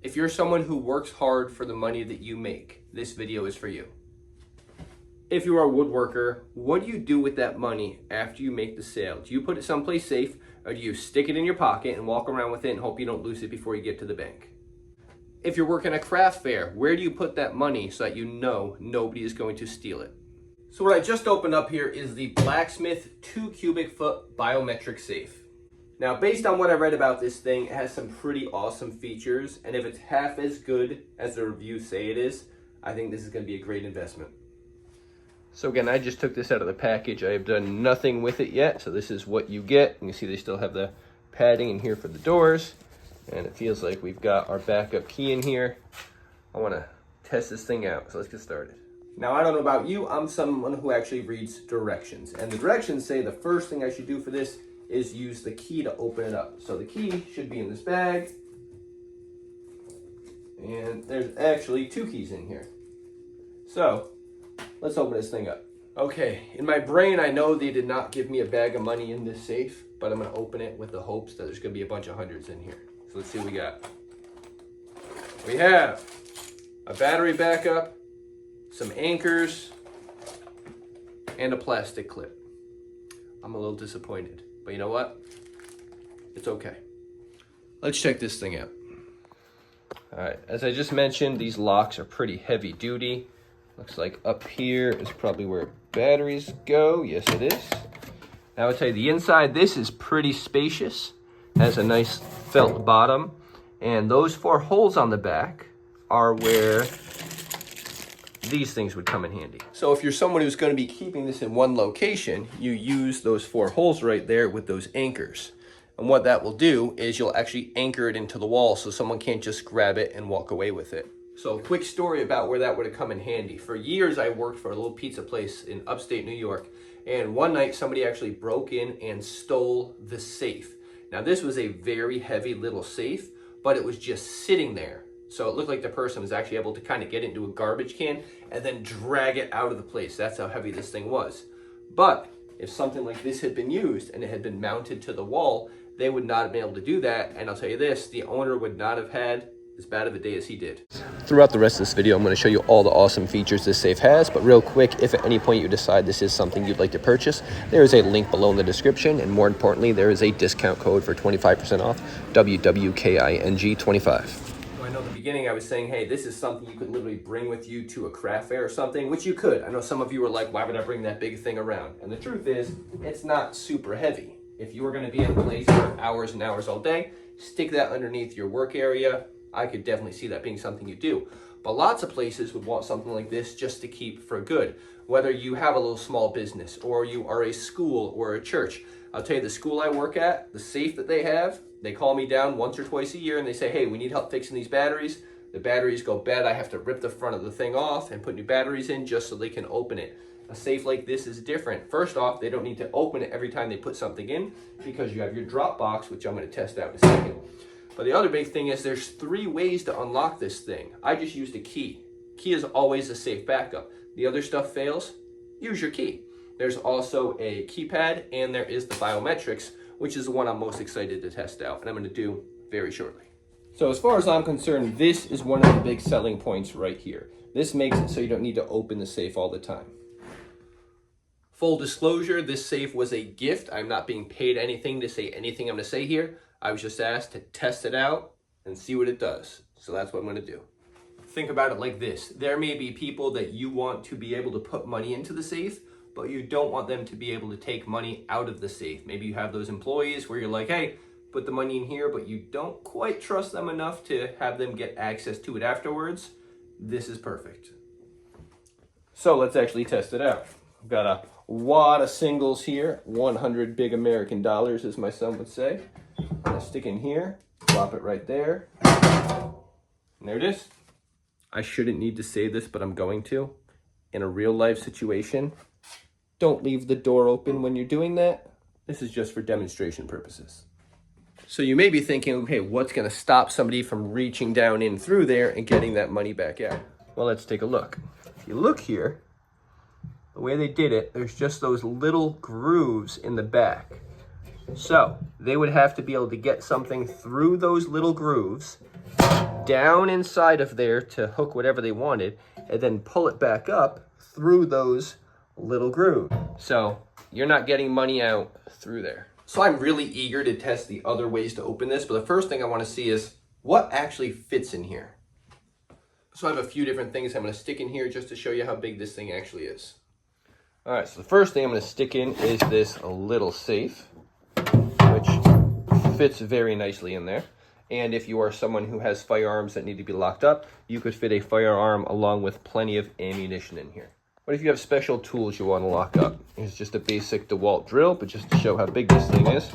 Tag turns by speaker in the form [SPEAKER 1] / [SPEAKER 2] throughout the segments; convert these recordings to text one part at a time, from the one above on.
[SPEAKER 1] If you're someone who works hard for the money that you make, this video is for you. If you are a woodworker, what do you do with that money after you make the sale? Do you put it someplace safe, or do you stick it in your pocket and walk around with it and hope you don't lose it before you get to the bank? If you're working a craft fair, where do you put that money so that you know nobody is going to steal it? So what I just opened up here is the Blacksmith 2 cubic foot biometric safe. Now, based on what I read about this thing, it has some pretty awesome features, and if it's half as good as the reviews say it is, I think this is going to be a great investment. So again, I just took this out of the package. I have done nothing with it yet, so this is what you get. You can see they still have the padding in here for the doors, and it feels like we've got our backup key in here. I want to test this thing out, so let's get started. Now, I don't know about you, I'm someone who actually reads directions, and the directions say the first thing I should do for this is use the key to open it up. So the key should be in this bag, and there's actually 2 keys in here. So let's open this thing up. Okay, in my brain I know they did not give me a bag of money in this safe, but I'm gonna open it with the hopes that there's gonna be a bunch of hundreds in here. So let's see what we got. We have a battery backup, some anchors, and a plastic clip. I'm a little disappointed. But you know what? It's okay. Let's check this thing out. All right, as I just mentioned, these locks are pretty heavy duty. Looks like up here is probably where batteries go. Yes, it is. Now, I'll tell you, the inside, this is pretty spacious. Has a nice felt bottom. And those 4 holes on the back are where these things would come in handy. So if you're someone who's going to be keeping this in one location, you use those 4 holes right there with those anchors. And what that will do is you'll actually anchor it into the wall so someone can't just grab it and walk away with it. So a quick story about where that would have come in handy. For years, I worked for a little pizza place in upstate New York. And one night, somebody actually broke in and stole the safe. Now, this was a very heavy little safe, but it was just sitting there. So it looked like the person was actually able to kind of get into a garbage can and then drag it out of the place. That's how heavy this thing was. But if something like this had been used and it had been mounted to the wall, they would not have been able to do that. And I'll tell you this, the owner would not have had as bad of a day as he did. Throughout the rest of this video, I'm going to show you all the awesome features this safe has. But real quick, if at any point you decide this is something you'd like to purchase, there is a link below in the description. And more importantly, there is a discount code for 25% off, WWKING25. I know in the beginning I was saying, hey, this is something you could literally bring with you to a craft fair or something, which you could. I know some of you were like, why would I bring that big thing around? And the truth is, it's not super heavy. If you were going to be in a place for hours and hours all day, stick that underneath your work area. I could definitely see that being something you do. But lots of places would want something like this just to keep for good. Whether you have a little small business or you are a school or a church. I'll tell you, the school I work at, the safe that they have, they call me down once or twice a year and they say, hey, we need help fixing these batteries. The batteries go bad. I have to rip the front of the thing off and put new batteries in just so they can open it. A safe like this is different. First off, they don't need to open it every time they put something in because you have your Dropbox, which I'm going to test out in a second. But the other big thing is there's 3 ways to unlock this thing. I just used a key. Key is always a safe backup. The other stuff fails, use your key. There's also a keypad and there is the biometrics, which is the one I'm most excited to test out, and I'm going to do very shortly. So as far as I'm concerned, this is one of the big selling points right here. This makes it so you don't need to open the safe all the time. Full disclosure, this safe was a gift. I'm not being paid anything to say anything I'm going to say here. I was just asked to test it out and see what it does. So that's what I'm going to do. Think about it like this. There may be people that you want to be able to put money into the safe, but you don't want them to be able to take money out of the safe. Maybe you have those employees where you're like, hey, put the money in here, but you don't quite trust them enough to have them get access to it afterwards. This is perfect. So let's actually test it out. I've got a wad of singles here, 100 big American dollars, as my son would say. I'm gonna stick in here, drop it right there. And there it is. I shouldn't need to say this, but I'm going to. In a real life situation, don't leave the door open when you're doing that. This is just for demonstration purposes. So you may be thinking, okay, what's gonna stop somebody from reaching down in through there and getting that money back out? Well, let's take a look. If you look here, the way they did it, there's just those little grooves in the back. So they would have to be able to get something through those little grooves down inside of there to hook whatever they wanted, and then pull it back up through those little grooves. So you're not getting money out through there. So I'm really eager to test the other ways to open this, but the first thing I want to see is what actually fits in here. So I have a few different things I'm going to stick in here just to show you how big this thing actually is. All right, so the first thing I'm going to stick in is this little safe, which fits very nicely in there. And if you are someone who has firearms that need to be locked up, you could fit a firearm along with plenty of ammunition in here. What if you have special tools you want to lock up? It's just a basic DeWalt drill, but just to show how big this thing is,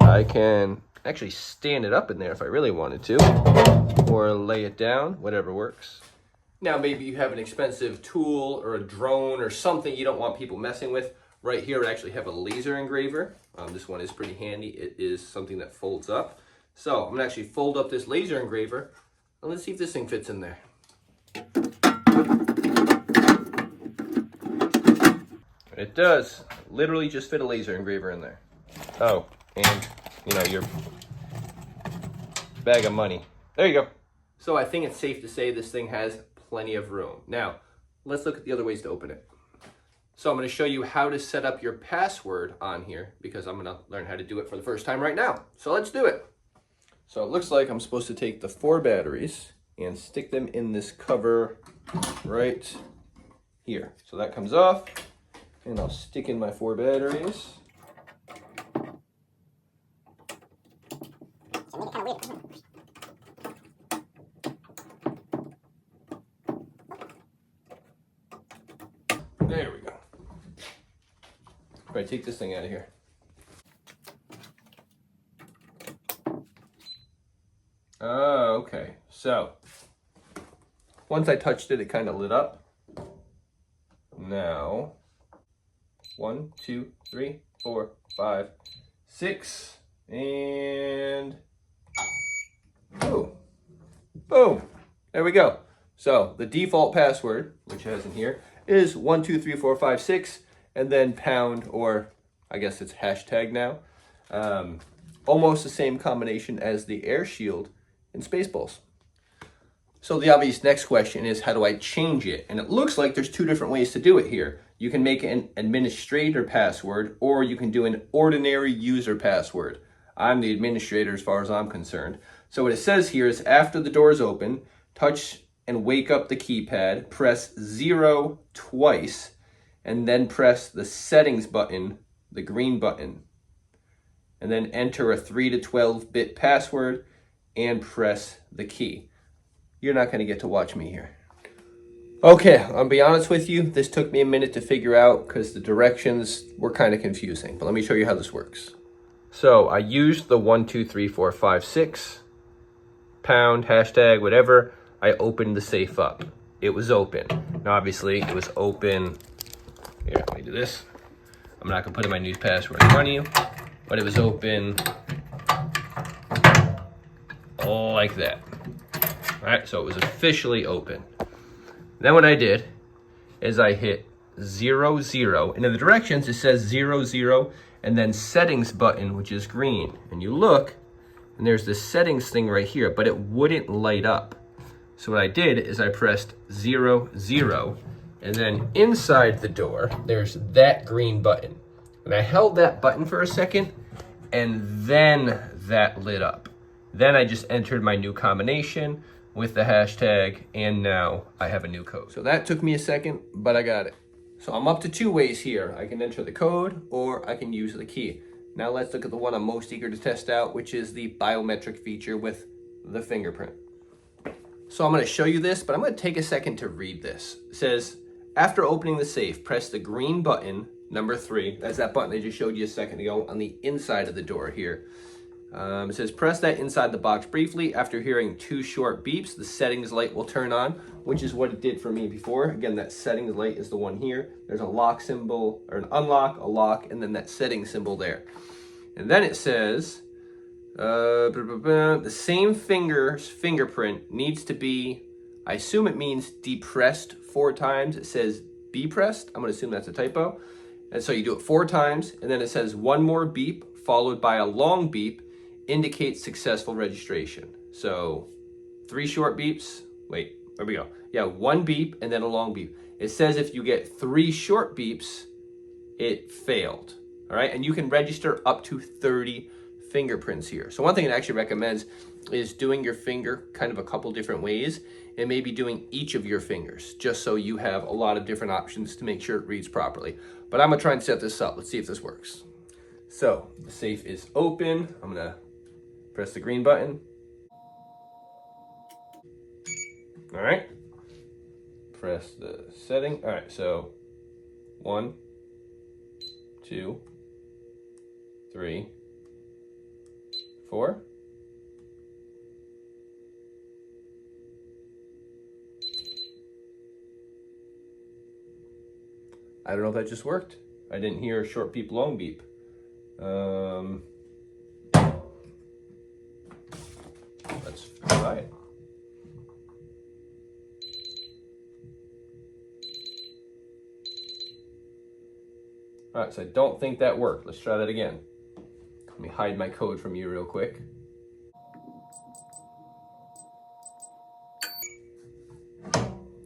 [SPEAKER 1] I can actually stand it up in there if I really wanted to, or lay it down, whatever works. Now, maybe you have an expensive tool or a drone or something you don't want people messing with. Right here, I actually have a laser engraver. This one is pretty handy. It is something that folds up. So I'm gonna actually fold up this laser engraver, and let's see if this thing fits in there. It does. Literally just fit a laser engraver in there. Oh, and you know, your bag of money. There you go. So I think it's safe to say this thing has plenty of room. Now, let's look at the other ways to open it. So I'm going to show you how to set up your password on here, because I'm going to learn how to do it for the first time right now. So let's do it. So it looks like I'm supposed to take the 4 batteries and stick them in this cover right here. So that comes off, and I'll stick in my 4 batteries. There we go. All right, take this thing out of here. Oh, okay. So once I touched it, it kind of lit up. Now, 1, 2, 3, 4, 5, 6, and boom. Boom. There we go. So the default password, which it has in here, is 1, 2, 3, 4, 5, 6, and then pound, or I guess it's hashtag now. Almost the same combination as the air shield in Spaceballs. So the obvious next question is, how do I change it? And it looks like there's 2 different ways to do it here. You can make an administrator password, or you can do an ordinary user password. I'm the administrator as far as I'm concerned. So what it says here is, after the door is open, touch and wake up the keypad, press 0 twice, and then press the settings button, the green button, and then enter a 3 to 12-bit password and press the key. You're not going to get to watch me here. Okay, I'll be honest with you, this took me a minute to figure out because the directions were kind of confusing, but let me show you how this works. So I used the 1, 2, 3, 4, 5, 6, pound, hashtag, whatever. I opened the safe up. It was open. Now obviously it was open. Here, let me do this. I'm not gonna put in my new password in front of you, but it was open like that. All right, so it was officially open. Then what I did is I hit 0, 0, and in the directions it says 0, 0, and then settings button, which is green. And you look, and there's this settings thing right here, but it wouldn't light up. So what I did is I pressed 0, 0, and then inside the door, there's that green button. And I held that button for a second, and then that lit up. Then I just entered my new combination with the hashtag, and now I have a new code. So that took me a second, but I got it. So I'm up to 2 ways here. I can enter the code, or I can use the key. Now let's look at the one I'm most eager to test out, which is the biometric feature with the fingerprint. So I'm going to show you this, but I'm going to take a second to read this. It says, after opening the safe, press the green button, number 3. That's that button I just showed you a second ago on the inside of the door here. It says, press that inside the box briefly. After hearing 2 short beeps, the settings light will turn on, which is what it did for me before. Again, that settings light is the one here. There's a lock symbol, or an unlock, a lock, and then that setting symbol there. And then it says, the same fingerprint needs to be, I assume it means depressed 4 times. It says be pressed. I'm going to assume that's a typo. And so you do it 4 times, and then it says 1 more beep followed by a long beep indicates successful registration. So 3 short beeps. Wait, there we go. Yeah, 1 beep and then a long beep. It says if you get 3 short beeps, it failed. All right, and you can register up to 30 fingerprints here. So one thing it actually recommends is doing your finger kind of a couple different ways and maybe doing each of your fingers just so you have a lot of different options to make sure it reads properly. But I'm gonna try and set this up. Let's see if this works. So the safe is open. I'm gonna press the green button. All right, press the setting. All right, so 1, 2, 3, 4. I don't know if that just worked. I didn't hear a short beep, long beep. Let's try it. All right, so I don't think that worked. Let's try that again. Let me hide my code from you real quick.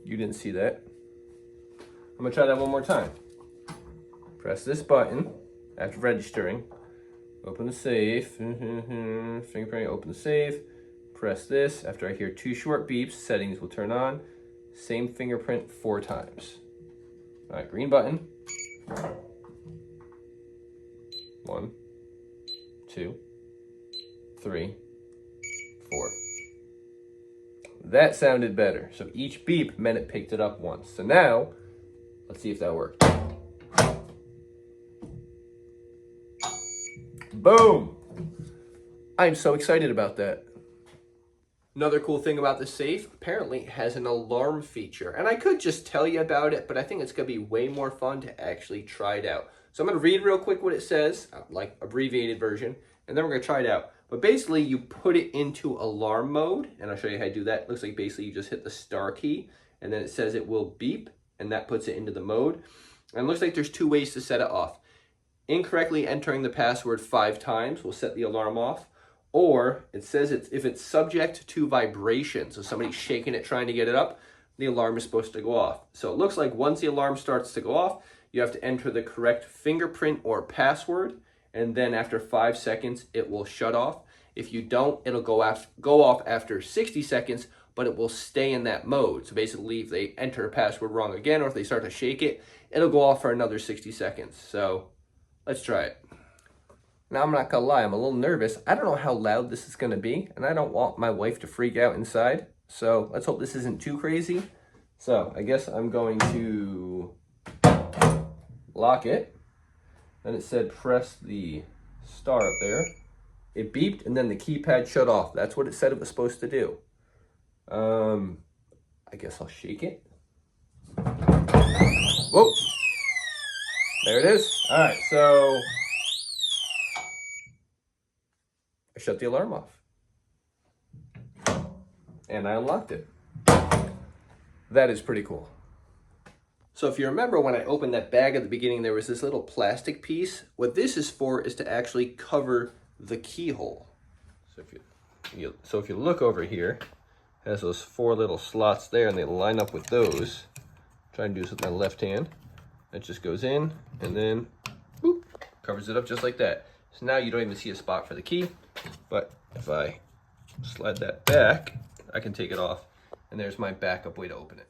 [SPEAKER 1] You didn't see that. I'm gonna try that one more time. Press this button after registering. Open the safe. Fingerprint, open the safe. Press this. After I hear 2 short beeps, settings will turn on. Same fingerprint 4 times. All right, green button. 1, 2, 3, 4. That sounded better. So each beep meant it picked it up once. So now, let's see if that worked. Boom! I'm so excited about that. Another cool thing about the safe, apparently it has an alarm feature. And I could just tell you about it, but I think it's gonna be way more fun to actually try it out. So I'm gonna read real quick what it says, like abbreviated version, and then we're gonna try it out. But basically you put it into alarm mode, and I'll show you how to do that. It looks like basically you just hit the star key, and then it says it will beep, and that puts it into the mode. And it looks like there's 2 ways to set it off. Incorrectly entering the password 5 times will set the alarm off, or it says if it's subject to vibration, so somebody's shaking it trying to get it up, the alarm is supposed to go off. So it looks like once the alarm starts to go off, you have to enter the correct fingerprint or password, and then after 5 seconds, it will shut off. If you don't, it'll go off after 60 seconds, but it will stay in that mode. So basically, if they enter a password wrong again, or if they start to shake it, it'll go off for another 60 seconds. So let's try it. Now, I'm not gonna lie, I'm a little nervous. I don't know how loud this is gonna be, and I don't want my wife to freak out inside. So let's hope this isn't too crazy. So I guess I'm going to lock it. Then it said press the star up there. It beeped and then the keypad shut off. That's what it said it was supposed to do. I guess I'll shake it. Whoa. There it is. All right, so I shut the alarm off. And I unlocked it. That is pretty cool. So if you remember when I opened that bag at the beginning, there was this little plastic piece. What this is for is to actually cover the keyhole. So if you look over here, it has those 4 little slots there, and they line up with those. Try and do this with my left hand. It just goes in, and then boop, covers it up just like that. So now you don't even see a spot for the key, but if I slide that back, I can take it off, and there's my backup way to open it.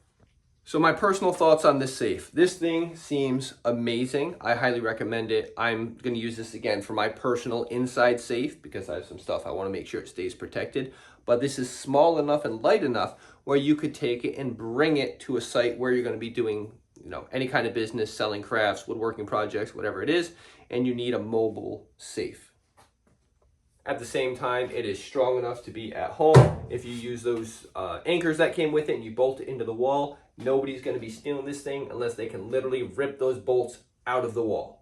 [SPEAKER 1] So my personal thoughts on this safe. This thing seems amazing. I highly recommend it. I'm gonna use this again for my personal inside safe because I have some stuff I wanna make sure it stays protected. But this is small enough and light enough where you could take it and bring it to a site where you're gonna be doing, you know, any kind of business, selling crafts, woodworking projects, whatever it is, and you need a mobile safe. At the same time, it is strong enough to be at home. If you use those anchors that came with it and you bolt it into the wall, nobody's gonna be stealing this thing unless they can literally rip those bolts out of the wall.